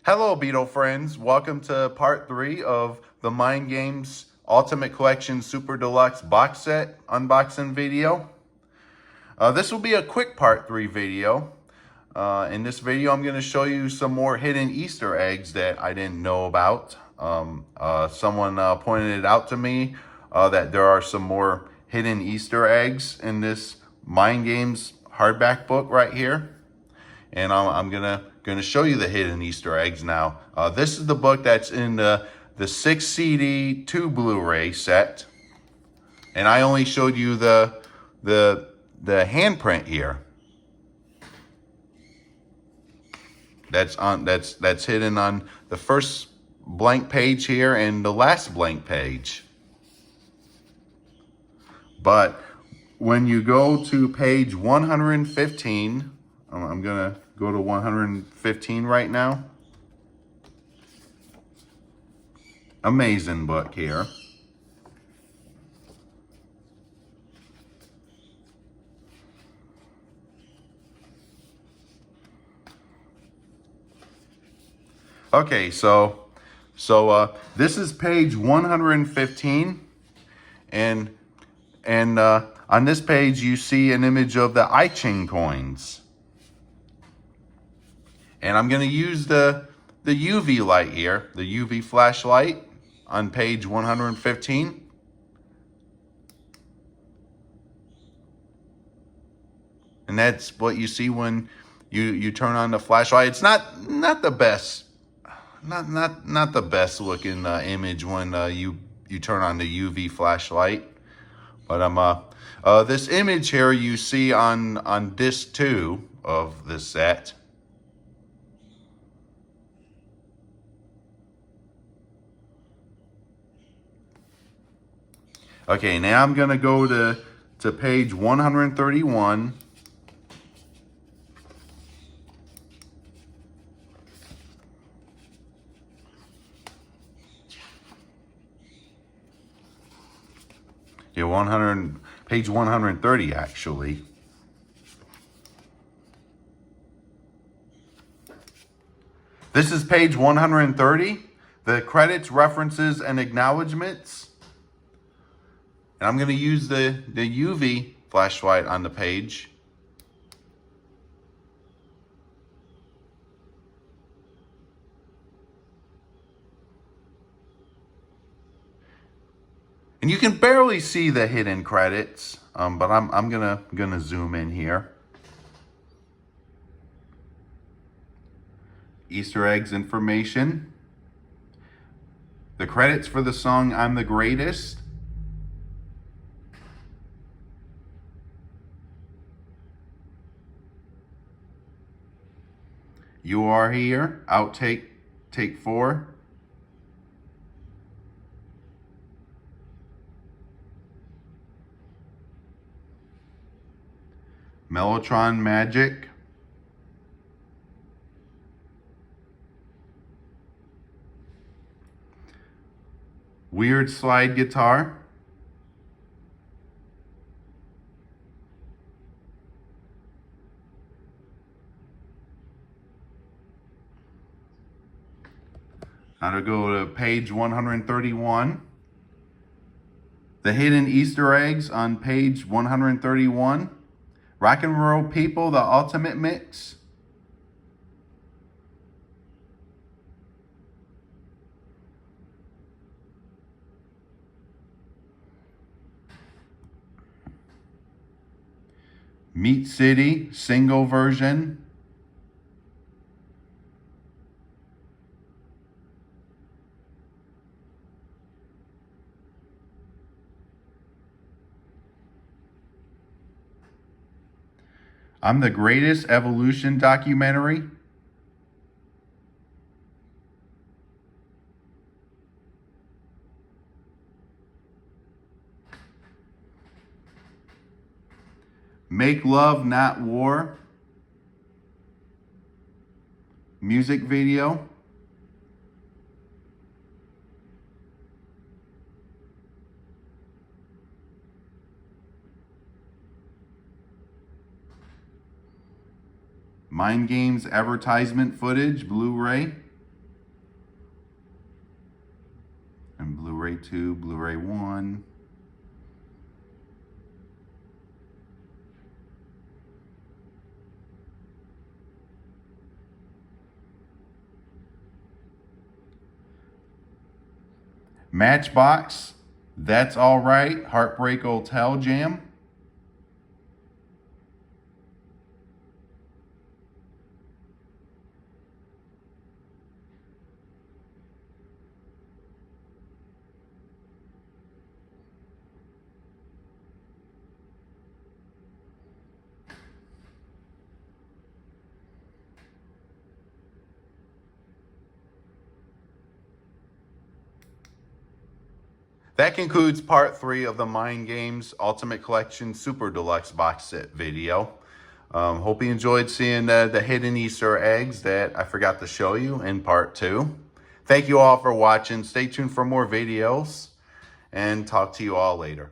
Hello, Beetle friends. Welcome to part 3 of the Mind Games Ultimate Collection Super Deluxe box set unboxing video. This will be a quick part 3 video. In this video, I'm going to show you some more hidden Easter eggs that I didn't know about. Someone pointed it out to me that there are some more hidden Easter eggs in this Mind Games hardback book right here. And I'm gonna show you the hidden Easter eggs now. This is the book that's in the 6 CD 2 Blu-ray set, and I only showed you the handprint here. That's hidden on the first blank page here and the last blank page. But when you go to page 115, I'm gonna go to 115 right now. Amazing book here. Okay, so this is page 115, and on this page you see an image of the I-Ching coins. And I'm going to use the UV light here, the UV flashlight on page 115. And that's what you see when you turn on the flashlight. It's not the best, not the best looking image when you turn on the UV flashlight. But this image here you see on disc 2 of the set. Okay, now I'm gonna go to page 131. Yeah, page 130 actually. This is page 130. The credits, references, and acknowledgments. And I'm going to use the UV flashlight on the page. And you can barely see the hidden credits, but I'm gonna zoom in here. Easter eggs information. The credits for the song "I'm the Greatest." You Are Here, outtake, take 4. Mellotron Magic. Weird Slide Guitar. Now to go to page 131. The hidden Easter eggs on page 131. Rock and Roll People, the Ultimate Mix. Meat City, single version. I'm the Greatest Evolution documentary. Make Love, Not War. Music video. Mind Games advertisement footage, Blu-ray. Blu-ray 2, Blu-ray 1. Matchbox, That's All Right, Heartbreak Hotel Jam. That concludes part 3 of the Mind Games Ultimate Collection Super Deluxe box set video. Hope you enjoyed seeing the hidden Easter eggs that I forgot to show you in part 2. Thank you all for watching. Stay tuned for more videos and talk to you all later.